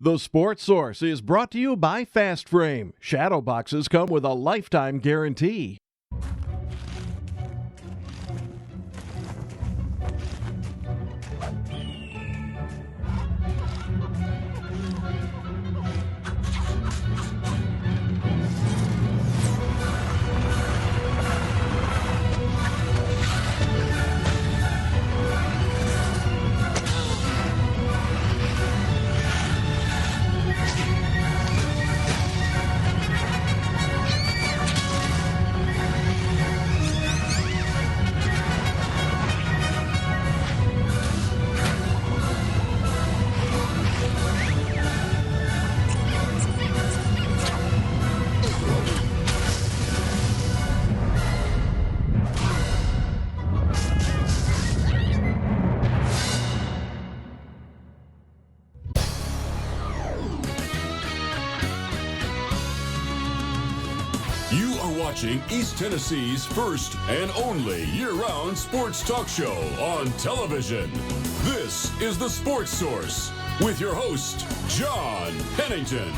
The Sports Source is brought to you by Fast Frame. Shadow boxes come with a lifetime guarantee. Watching East Tennessee's first and only year-round sports talk show on television. This is the Sports Source with your host, John Pennington.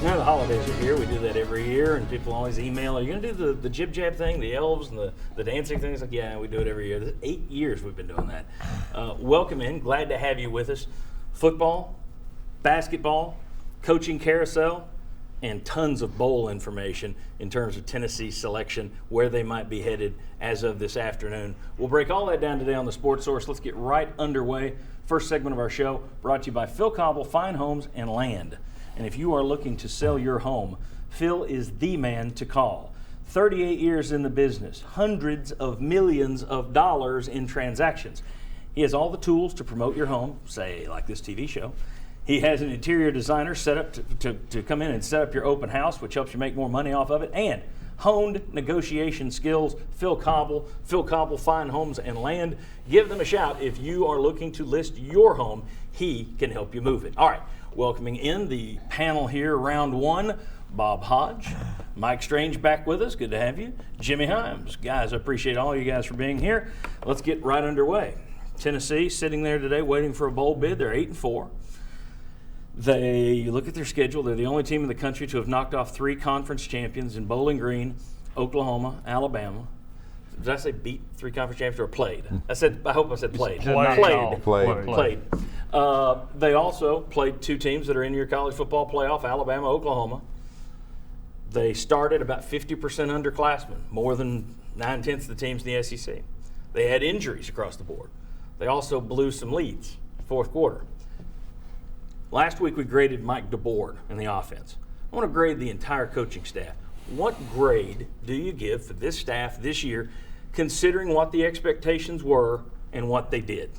Now the holidays are here. We do that every year, and people always email, are you going to do the jib-jab thing, the elves and the dancing things? Like, yeah, we do it every year. This is 8 years we've been doing that. Welcome in. Glad to have you with us. Football, basketball, coaching carousel, and tons of bowl information in terms of Tennessee's selection, where they might be headed as of this afternoon. We'll break all that down today on the Sports Source. Let's get right underway. First segment of our show brought to you by Phil Cobble, Fine Homes and Land. And if you are looking to sell your home, Phil is the man to call. 38 years in the business, hundreds of millions of dollars in transactions. He has all the tools to promote your home, say like this TV show. He has an interior designer set up to come in and set up your open house, which helps you make more money off of it, and honed negotiation skills. Phil Cobble, Fine Homes and Land. Give them a shout if you are looking to list your home. He can help you move it. All right, welcoming in the panel here, round one, Bob Hodge, Mike Strange back with us. Good to have you. Jimmy Himes. Guys, I appreciate all you guys for being here. Let's get right underway. Tennessee sitting there today waiting for a bowl bid. They're 8-4. You look at their schedule, they're the only team in the country to have knocked off 3 conference champions in Bowling Green, Oklahoma, Alabama. Did I say beat 3 conference champions or played? I hope I said played. Played. They also played 2 teams that are in your college football playoff, Alabama, Oklahoma. They started about 50% underclassmen, more than 9/10 of the teams in the SEC. They had injuries across the board. They also blew some leads, fourth quarter. Last week we graded Mike DeBoard in the offense. I want to grade the entire coaching staff. What grade do you give for this staff this year, considering what the expectations were and what they did?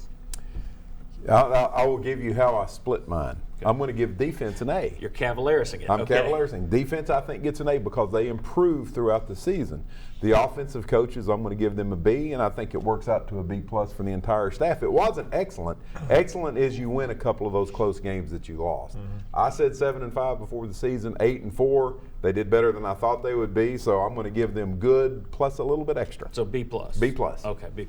I will give you how I split mine. Okay. I'm going to give defense an A. You're Cavalerising it. I'm Cavalerising. Defense, I think, gets an A because they improved throughout the season. The offensive coaches, I'm going to give them a B, and I think it works out to a B+ for the entire staff. It wasn't excellent. Excellent is you win a couple of those close games that you lost. Mm-hmm. I said 7-5 before the season, 8-4. They did better than I thought they would be, so I'm going to give them good plus a little bit extra. So B+. B+. Okay, B+.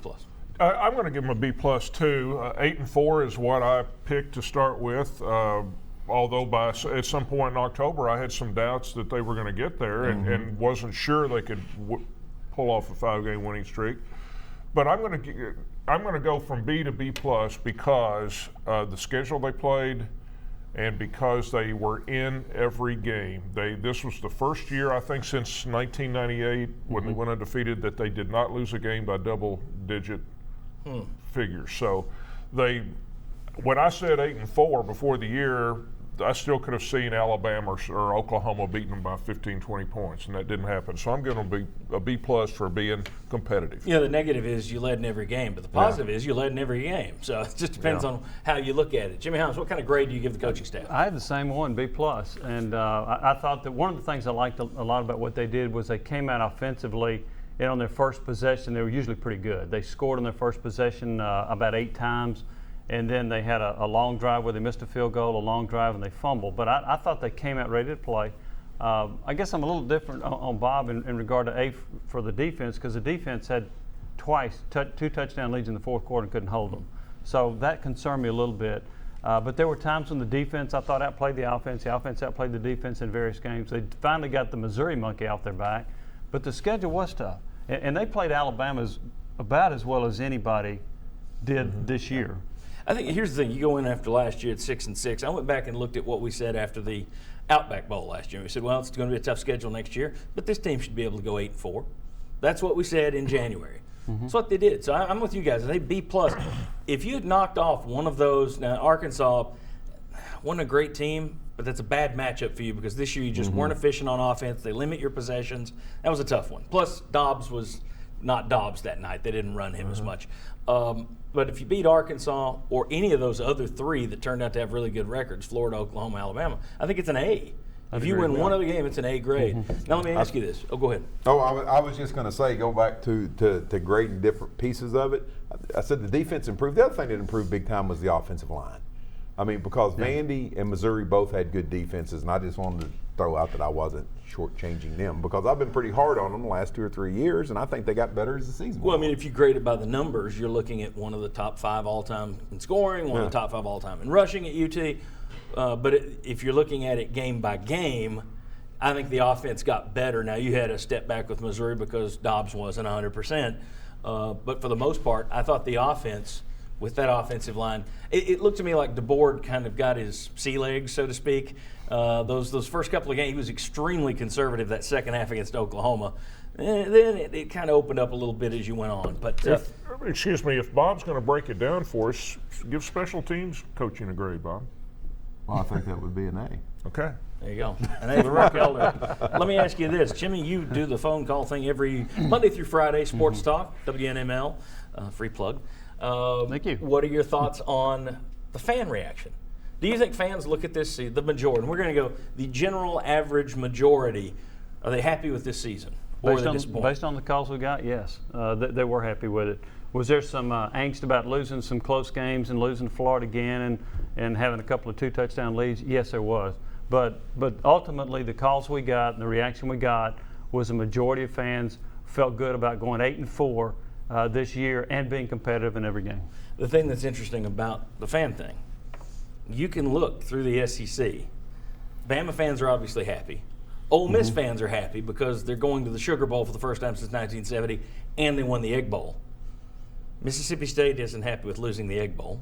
I'm going to give them a B+ too. 8-4 is what I picked to start with. Although at some point in October, I had some doubts that they were going to get there, and wasn't sure they could pull off a 5-game winning streak. But I'm going to go from B to B+ because the schedule they played, and because they were in every game. This was the first year, I think, since 1998 when they went undefeated that they did not lose a game by double-digit figures. So when I said 8-4 before the year, I still could have seen Alabama or Oklahoma beating them by 15, 20 points, and that didn't happen. So I'm going to be a B+ for being competitive. Yeah, the negative is you led in every game, but the positive is you led in every game. So it just depends on how you look at it. Jimmy Himes, what kind of grade do you give the coaching staff? I have the same one, B+. And I thought that one of the things I liked a lot about what they did was they came out offensively, and on their first possession, they were usually pretty good. They scored on their first possession about 8 times. And then they had a long drive where they missed a field goal, a long drive, and they fumbled. But I thought they came out ready to play. I guess I'm a little different on Bob in regard to A for the defense, because the defense had 2 touchdown leads in the fourth quarter and couldn't hold them. So that concerned me a little bit. But there were times when the defense, I thought, outplayed the offense outplayed the defense in various games. They finally got the Missouri monkey off their back, but the schedule was tough. And they played Alabama about as well as anybody did this year. I think here's the thing. You go in after last year at 6-6. I went back and looked at what we said after the Outback Bowl last year. We said, well, it's going to be a tough schedule next year, but this team should be able to go 8-4. That's what we said in January. That's what they did. So I'm with you guys. They B+. If you had knocked off one of those, now Arkansas wasn't a great team, but that's a bad matchup for you because this year you just weren't efficient on offense. They limit your possessions. That was a tough one. Plus, Dobbs was not Dobbs that night. They didn't run him as much. But if you beat Arkansas or any of those other three that turned out to have really good records, Florida, Oklahoma, Alabama, I think it's an A. If you win one other game, it's an A grade. Now let me ask you this. Oh, go ahead. Oh, I was just going to say, go back to grading different pieces of it. I said the defense improved. The other thing that improved big time was the offensive line. I mean, because Vandy and Missouri both had good defenses, and I just wanted to throw out that I wasn't shortchanging them because I've been pretty hard on them the last 2 or 3 years, and I think they got better as the season went Well, I on. mean, if you grade it by the numbers, you're looking at one of the top 5 all-time in scoring, one of the top 5 all-time in rushing at UT. But if you're looking at it game by game, I think the offense got better. Now, you had a step back with Missouri because Dobbs wasn't 100%. But for the most part, I thought the offense, with that offensive line, it looked to me like DeBoer kind of got his sea legs, so to speak. Those first couple of games, he was extremely conservative that second half against Oklahoma. And then it kind of opened up a little bit as you went on. But Excuse me, if Bob's going to break it down for us, give special teams coaching a grade, Bob. Well, I think that would be an A. Okay. there you go. And hey, Rick Elder, let me ask you this. Jimmy, you do the phone call thing every Monday through Friday, Sports Talk, WNML, free plug. Thank you. What are your thoughts on the fan reaction? Do you think fans look at this, the majority, and we're going to go the general average majority, are they happy with this season? Or are they disappointed? Based on the calls we got, yes. They were happy with it. Was there some angst about losing some close games and losing to Florida again and having a couple of 2-touchdown leads? Yes, there was. But ultimately, the calls we got and the reaction we got was a majority of fans felt good about going 8-4 this year and being competitive in every game. The thing that's interesting about the fan thing, you can look through the SEC. Bama fans are obviously happy. Ole Miss fans are happy because they're going to the Sugar Bowl for the first time since 1970, and they won the Egg Bowl. Mississippi State isn't happy with losing the Egg Bowl.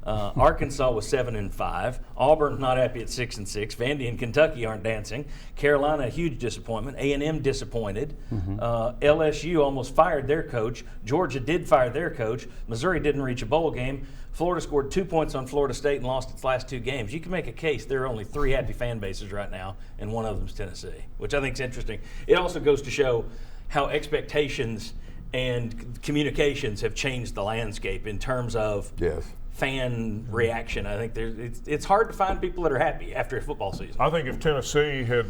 Arkansas was 7-5. Auburn not happy at 6-6. Vandy and Kentucky aren't dancing. Carolina, a huge disappointment. A&M disappointed. LSU almost fired their coach. Georgia did fire their coach. Missouri didn't reach a bowl game. Florida scored 2 points on Florida State and lost its last 2 games. You can make a case there are only 3 happy fan bases right now, and one of them is Tennessee, which I think is interesting. It also goes to show how expectations and communications have changed the landscape in terms of fan reaction. I think it's hard to find people that are happy after a football season. I think if Tennessee had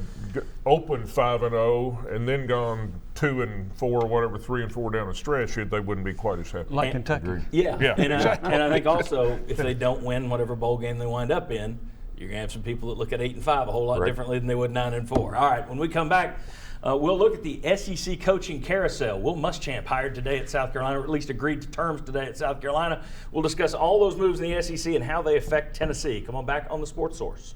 opened 5-0 and then gone 2-4, whatever, 3-4 down the stretch, they wouldn't be quite as happy. Like Kentucky. Yeah, exactly. And I think also if they don't win whatever bowl game they wind up in, you're going to have some people that look at 8-5 a whole lot differently than they would 9-4. All right, when we come back, we'll look at the SEC coaching carousel. Will Muschamp hired today at South Carolina, or at least agreed to terms today at South Carolina. We'll discuss all those moves in the SEC and how they affect Tennessee. Come on back on the Sports Source.